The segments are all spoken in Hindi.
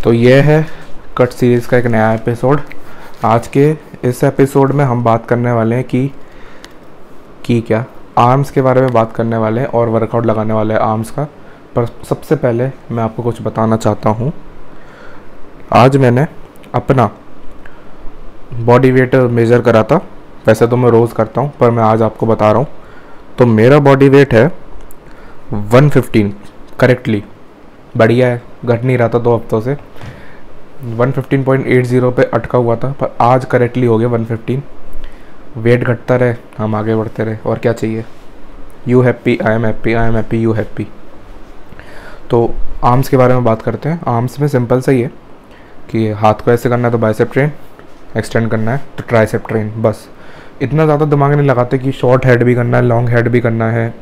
तो ये है कट सीरीज़ का एक नया एपिसोड। आज के इस एपिसोड में हम बात करने वाले हैं कि क्या आर्म्स के बारे में बात करने वाले हैं और वर्कआउट लगाने वाले हैं आर्म्स का। पर सबसे पहले मैं आपको कुछ बताना चाहता हूँ। आज मैंने अपना बॉडी वेट मेज़र करा था। वैसे तो मैं रोज़ करता हूँ, पर मैं आज आपको बता रहा हूँ। तो मेरा बॉडी वेट है 115 करेक्टली। बढ़िया है, घट नहीं रहा था 2 हफ्तों से। 115.80 पे अटका हुआ था, पर आज करेक्टली हो गया 115। वेट घटता रहे, हम आगे बढ़ते रहे, और क्या चाहिए। You happy, I am happy, I am happy, you happy. तो आर्म्स के बारे में बात करते हैं। आर्म्स में सिंपल सा ही है कि हाथ को ऐसे करना है तो बाइसेप ट्रेन, एक्सटेंड करना है तो ट्राइसेप ट्रेन। बस इतना ज़्यादा दिमाग नहीं लगाते कि शॉर्ट हेड भी करना है, लॉन्ग हेड भी करना है।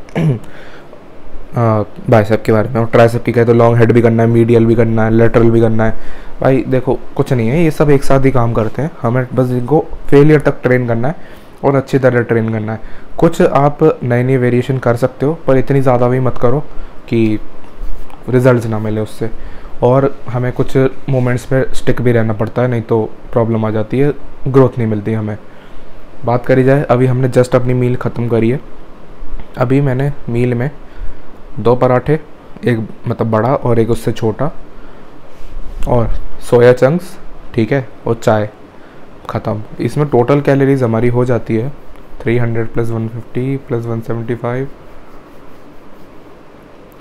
बाइसेप के बारे में, और ट्राइसेप की कहे तो लॉन्ग हेड भी करना है, मीडियल भी करना है, लेटरल भी करना है। भाई देखो, कुछ नहीं है, ये सब एक साथ ही काम करते हैं। हमें बस इनको फेलियर तक ट्रेन करना है और अच्छी तरह ट्रेन करना है। कुछ आप नई नई वेरिएशन कर सकते हो, पर इतनी ज़्यादा भी मत करो कि रिजल्ट्स ना मिले उससे। और हमें कुछ मोमेंट्स पे स्टिक भी रहना पड़ता है, नहीं तो प्रॉब्लम आ जाती है, ग्रोथ नहीं मिलती हमें। बात करी जाए, अभी हमने जस्ट अपनी मील ख़त्म करी है। अभी मैंने मील में 2 पराठे, एक मतलब बड़ा और एक उससे छोटा, और सोया चंक्स, ठीक है, और चाय, ख़त्म। इसमें टोटल कैलोरीज हमारी हो जाती है 300 + 150 + 175,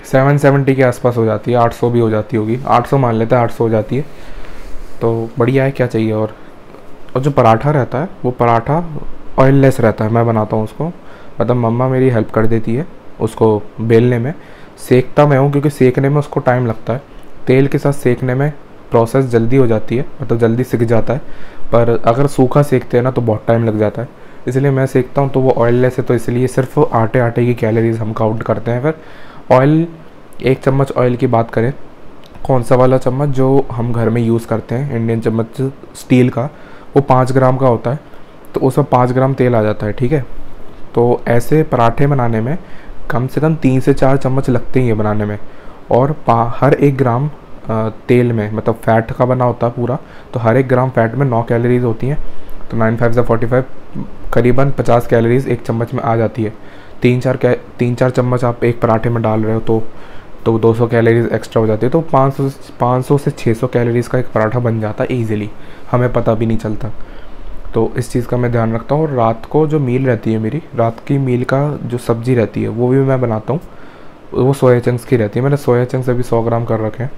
770 के आसपास हो जाती है। 800 भी हो जाती होगी, 800 मान लेते हैं, 800 हो जाती है। तो बढ़िया है, क्या चाहिए। और जो पराठा रहता है, वो पराठा ऑयललेस रहता है। मैं बनाता हूँ उसको, मतलब मम्मा मेरी हेल्प कर देती है उसको बेलने में। सेकता मैं हूँ, क्योंकि सेकने में उसको टाइम लगता है। तेल के साथ सेकने में प्रोसेस जल्दी हो जाती है, मतलब जल्दी सिक जाता है। पर अगर सूखा सेकते हैं ना तो बहुत टाइम लग जाता है, इसलिए मैं सेकता हूँ। तो वो ऑयललेस है, तो इसलिए सिर्फ आटे की कैलोरीज हम काउंट करते हैं। फिर ऑयल, 1 चम्मच ऑयल की बात करें, कौन सा वाला चम्मच जो हम घर में यूज़ करते हैं, इंडियन चम्मच स्टील का, वो 5 ग्राम का होता है। तो उसमें 5 ग्राम तेल आ जाता है, ठीक है। तो ऐसे पराठे बनाने में कम से कम 3 से 4 चम्मच लगते ही हैं बनाने में। और हर 1 ग्राम तेल में, मतलब फ़ैट का बना होता है पूरा, तो हर 1 ग्राम फ़ैट में 9 कैलोरीज होती हैं। तो 9 × 5 = 45, करीबन 50 कैलोरीज 1 चम्मच में आ जाती है। 3-4 चम्मच आप एक पराठे में डाल रहे हो तो 200 कैलोरीज एक्स्ट्रा हो जाती है। तो 500 से 600 कैलोरीज का एक पराठा बन जाता है ईजिली, हमें पता भी नहीं चलता। तो इस चीज़ का मैं ध्यान रखता हूँ। और रात को जो मील रहती है मेरी, रात की मील का जो सब्ज़ी रहती है, वो भी मैं बनाता हूँ। वो सोया चंक्स की रहती है। मैंने सोया चंक्स अभी 100 ग्राम कर रखे हैं।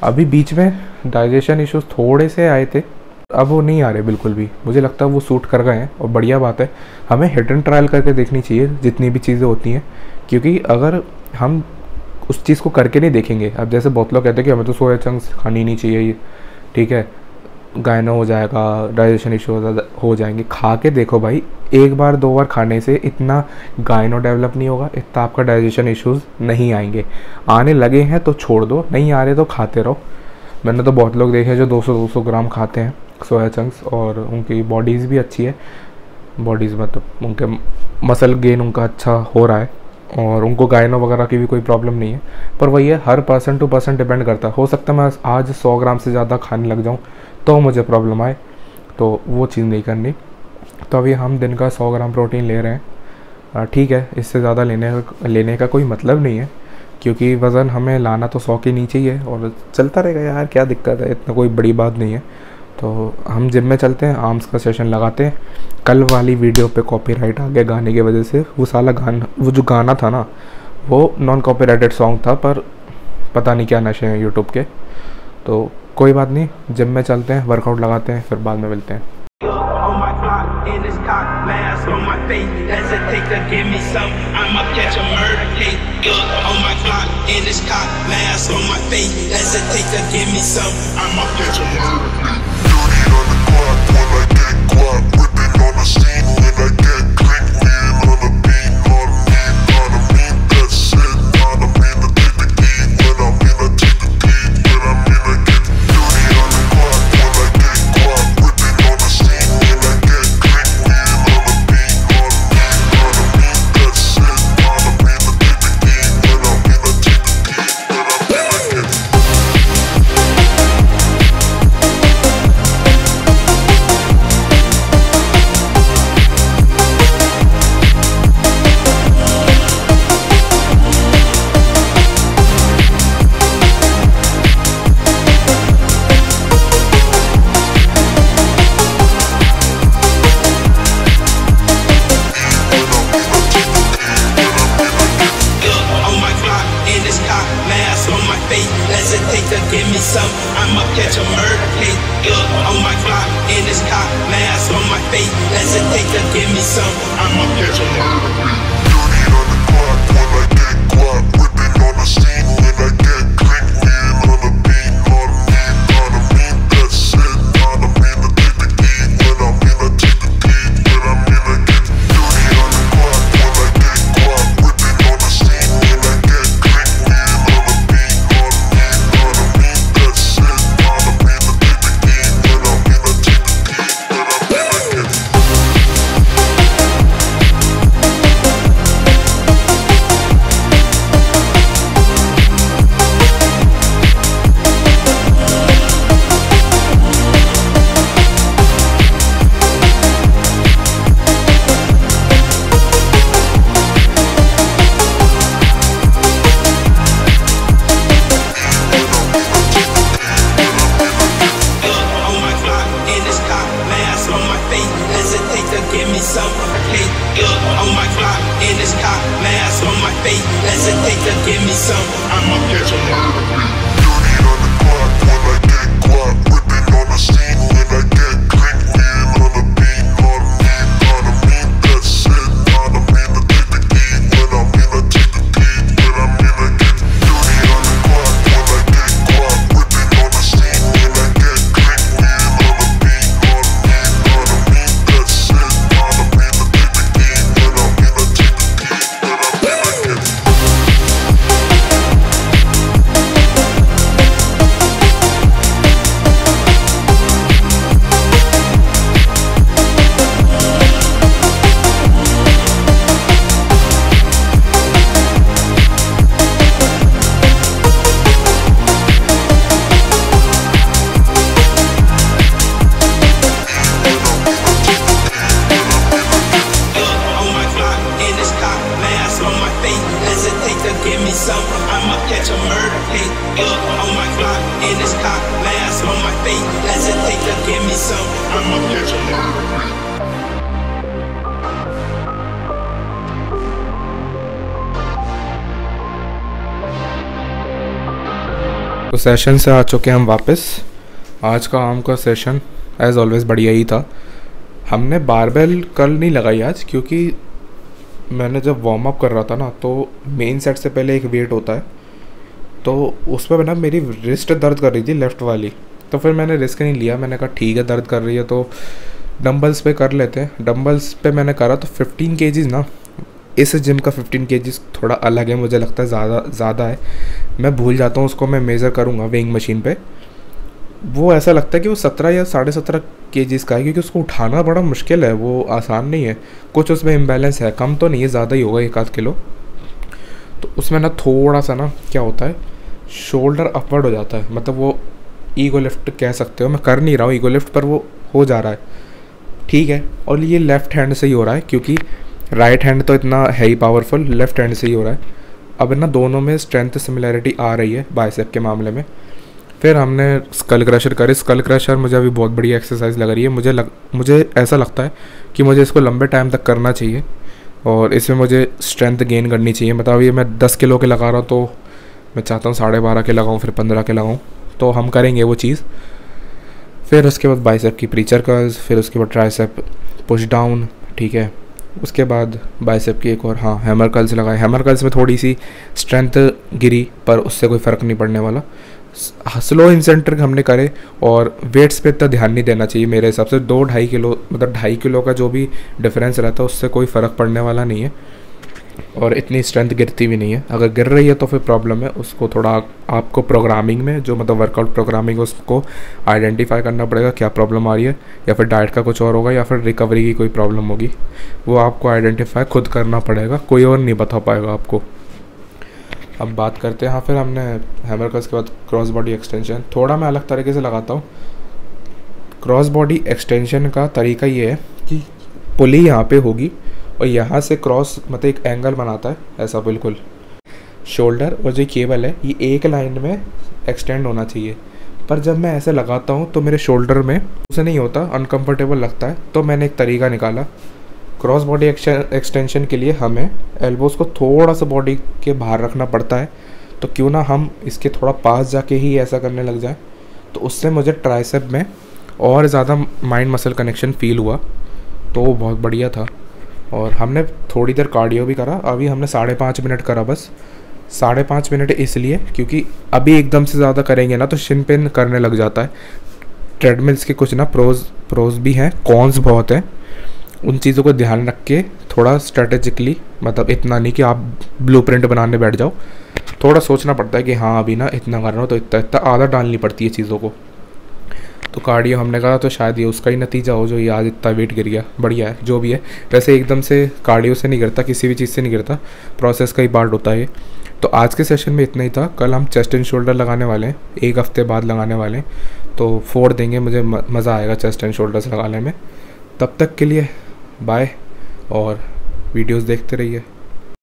अभी बीच में डाइजेशन इश्यूज थोड़े से आए थे, अब वो नहीं आ रहे बिल्कुल भी। मुझे लगता है वो सूट कर गए हैं, और बढ़िया बात है। हमें हिट एंड ट्रायल करके देखनी चाहिए जितनी भी चीज़ें होती हैं, क्योंकि अगर हम उस चीज़ को करके नहीं देखेंगे, अब जैसे बहुत लोग कहते हैं कि हमें तो सोया चंक्स खानी नहीं चाहिए, ठीक है, गायनो हो जाएगा, डाइजेशन इशू हो जाएंगे। खा के देखो भाई, 1 बार 2 बार खाने से इतना गायनो डेवलप नहीं होगा, इतना आपका डाइजेशन इश्यूज़ नहीं आएंगे। आने लगे हैं तो छोड़ दो, नहीं आ रहे तो खाते रहो। मैंने तो बहुत लोग देखे जो 200 ग्राम खाते हैं सोया चंक्स, और उनकी बॉडीज़ भी अच्छी है। बॉडीज़ मतलब उनके मसल गेन उनका अच्छा हो रहा है, और उनको गायनो वगैरह की भी कोई प्रॉब्लम नहीं है। पर वही है, हर पर्सन टू पर्सन डिपेंड करता है। हो सकता है मैं आज 100 ग्राम से ज़्यादा खाने लग जाऊँ तो मुझे प्रॉब्लम आए, तो वो चीज़ नहीं करनी। तो अभी हम दिन का 100 ग्राम प्रोटीन ले रहे हैं, ठीक है। इससे ज़्यादा लेने का कोई मतलब नहीं है, क्योंकि वज़न हमें लाना तो 100 के नीचे ही है, और चलता रहेगा यार, क्या दिक्कत है, इतना कोई बड़ी बात नहीं है। तो हम जिम में चलते हैं, आर्म्स का सेशन लगाते हैं। कल वाली वीडियो पे कॉपीराइट आ गया गाने की वजह से। वो जो गाना था ना, वो नॉन कॉपीराइटेड सॉन्ग था, पर पता नहीं क्या नशे हैं यूट्यूब के। तो कोई बात नहीं, जिम में चलते हैं, वर्कआउट लगाते हैं, फिर बाद में मिलते हैं। I'ma catch a murder case. Yeah, on my block, in this cop, mask on my face. Hesitate to give me some. I'ma catch a murder case. Dirty on the clock when I get guap, whipping on the scene when I get click, mean on the beat, on me, that's it, on the mean to take the heat, when I mean to take the heat, when I mean to get dirty on the clock when I get guap, whipping on the scene when I get click, mean on the beat, on me, that's it, on the mean to take the heat, when I mean to take the heat, when I mean to get On my block, in this cop, mask on my face. Hesitate to give me some. Hey, on my block, in this cop, mask on my face. Hesitate to give me some. I'ma catch a murder case. dirty on the clock when I get guap, whipping on the scene when I get click, mean on the beat, on me, that's it, on the mean to take the heat, when I mean to take the heat, when I mean to get dirty on the clock when I get guap, whipping on the scene when I get click, mean on the beat, on me, that's it, on the mean to take the heat, when I mean to take the heat, when I mean to get On my block, in this cop, mask on my face. Hesitate to give me some. I'ma catch a murder case. On my block, in this cop, mask on my face. Hesitate to give me some. I'ma catch a murder case. तो सेशन से आ चुके हैं हम वापस। आज का आम का सेशन एज़ ऑलवेज़ बढ़िया ही था। हमने बारबेल कर्ल नहीं लगाई आज, क्योंकि मैंने जब वार्म अप कर रहा था ना, तो मेन सेट से पहले एक वेट होता है, तो उस पर ना मेरी रिस्ट दर्द कर रही थी लेफ़्ट वाली। तो फिर मैंने रिस्क नहीं लिया, मैंने कहा ठीक है दर्द कर रही है तो डंबल्स पे कर लेते हैं। डंबल्स पे मैंने करा तो 15 केजीज़ ना, इस जिम का 15 केजीज़ थोड़ा अलग है, मुझे लगता है ज़्यादा है। मैं भूल जाता हूँ उसको, मैं मेज़र करूँगा वेइंग मशीन पे। वो ऐसा लगता है कि वो 17 या 17.5 केजीज़ का है, क्योंकि उसको उठाना बड़ा मुश्किल है, वो आसान नहीं है। कुछ उसमें इम्बैलेंस है, कम तो नहीं है, ज़्यादा ही होगा 1-8 किलो। तो उसमें ना थोड़ा सा ना क्या होता है, शोल्डर अपवर्ड हो जाता है, मतलब वो ईगो लिफ्ट कह सकते हो। मैं कर नहीं रहा हूँ ईगो लिफ्ट, पर वो हो जा रहा है, ठीक है। और ये लेफ़्ट हैंड से ही हो रहा है, क्योंकि राइट हैंड तो इतना है ही पावरफुल, लेफ़्ट हैंड से ही हो रहा है। अब ना दोनों में स्ट्रेंथ सिमिलैरिटी आ रही है बाइसेप के मामले में। फिर हमने स्कल क्रशर करी। स्कल क्रशर मुझे अभी बहुत बढ़िया एक्सरसाइज लग रही है। मुझे ऐसा लगता है कि मुझे इसको लंबे टाइम तक करना चाहिए, और इसमें मुझे स्ट्रेंथ गेन करनी चाहिए। मतलब ये मैं 10 किलो के लगा रहा हूँ, तो मैं चाहता हूँ 12.5 के लगाऊँ, फिर 15 के लगाऊँ। तो हम करेंगे वो चीज़। फिर उसके बाद बाइसेप की प्रीचर कर्ल्स, फिर उसके बाद ट्राइसेप पुश डाउन, ठीक है। उसके बाद बाइसेप की एक और हैमर कर्ल्स लगाए। हैमर कर्ल्स में थोड़ी सी स्ट्रेंथ गिरी, पर उससे कोई फ़र्क नहीं पड़ने वाला। स्लो इंसेंट्रिक हमने करे, और वेट्स पे इतना ध्यान नहीं देना चाहिए मेरे हिसाब से। 2-2.5 किलो, मतलब 2.5 किलो का जो भी डिफरेंस रहता है उससे कोई फ़र्क पड़ने वाला नहीं है, और इतनी स्ट्रेंथ गिरती भी नहीं है। अगर गिर रही है तो फिर प्रॉब्लम है, उसको थोड़ा आपको प्रोग्रामिंग में, जो मतलब वर्कआउट प्रोग्रामिंग, उसको आइडेंटिफाई करना पड़ेगा क्या प्रॉब्लम आ रही है, या फिर डाइट का कुछ और होगा, या फिर रिकवरी की कोई प्रॉब्लम होगी। वो आपको आइडेंटिफाई खुद करना पड़ेगा, कोई और नहीं बता पाएगा आपको। अब बात करते हैं, हाँ फिर हमने हैमर कर्ल्स के बाद क्रॉस बॉडी एक्सटेंशन। थोड़ा मैं अलग तरीके से लगाता हूँ। क्रॉस बॉडी एक्सटेंशन का तरीका ये है कि पुली यहाँ पे होगी, और यहाँ से क्रॉस मतलब एक एंगल बनाता है ऐसा बिल्कुल। शोल्डर और जो केबल है ये एक लाइन में एक्सटेंड होना चाहिए, पर जब मैं ऐसे लगाता हूँ तो मेरे शोल्डर में उसे नहीं होता, अनकम्फर्टेबल लगता है। तो मैंने एक तरीका निकाला। क्रॉस बॉडी एक्सटेंशन के लिए हमें एल्बोज़ को थोड़ा सा बॉडी के बाहर रखना पड़ता है, तो क्यों ना हम इसके थोड़ा पास जाके ही ऐसा करने लग जाएं, तो उससे मुझे ट्राइसेप में और ज़्यादा माइंड मसल कनेक्शन फील हुआ, तो वो बहुत बढ़िया था। और हमने थोड़ी देर कार्डियो भी करा, अभी हमने 5.5 मिनट करा बस। 5.5 मिनट इसलिए क्योंकि अभी एकदम से ज़्यादा करेंगे ना तो शिन पेन करने लग जाता है। ट्रेडमिल्स के कुछ ना प्रोज भी हैं, कॉन्स बहुत हैं। उन चीज़ों को ध्यान रख के थोड़ा स्ट्रेटेजिकली, मतलब इतना नहीं कि आप ब्लूप्रिंट बनाने बैठ जाओ, थोड़ा सोचना पड़ता है कि हाँ अभी ना इतना कर रहा हूँ तो इतना इतना आदत डालनी पड़ती है चीज़ों को। तो कार्डियो हमने करा तो शायद ये उसका ही नतीजा हो जो ये आज इतना वेट गिर गया। बढ़िया है जो भी है। वैसे एकदम से कार्डियो से नहीं गिरता, किसी भी चीज़ से नहीं गिरता, प्रोसेस का ही पार्ट होता है ये। तो आज के सेशन में इतना ही था। कल हम चेस्ट एंड शोल्डर लगाने वाले हैं, 1 हफ्ते बाद लगाने वाले हैं, तो 4 देंगे। मुझे मज़ा आएगा चेस्ट एंड शोल्डर्स लगाने में। तब तक के लिए बाय और वीडियोस देखते रहिए।